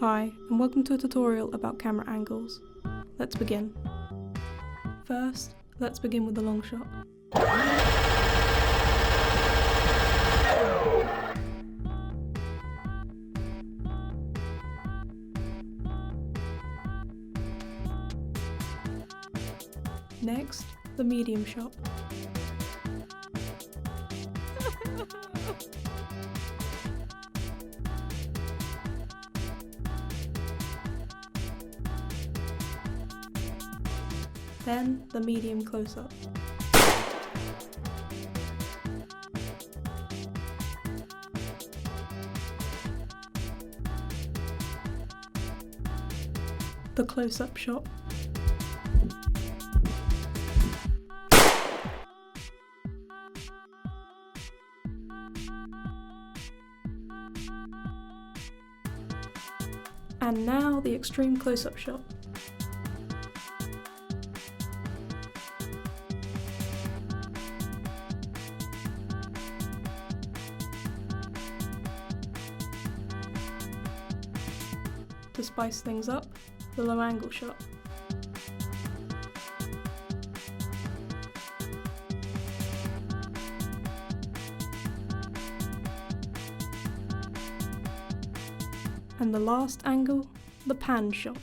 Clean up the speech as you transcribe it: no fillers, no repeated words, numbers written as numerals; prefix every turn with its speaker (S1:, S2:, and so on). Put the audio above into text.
S1: Hi, and welcome to a tutorial about camera angles. Let's begin. First, let's begin with the long shot. Next, the medium shot. Then, the medium close-up. The close-up shot. And now the extreme close-up shot. To spice things up, the low angle shot. And the last angle, the pan shot.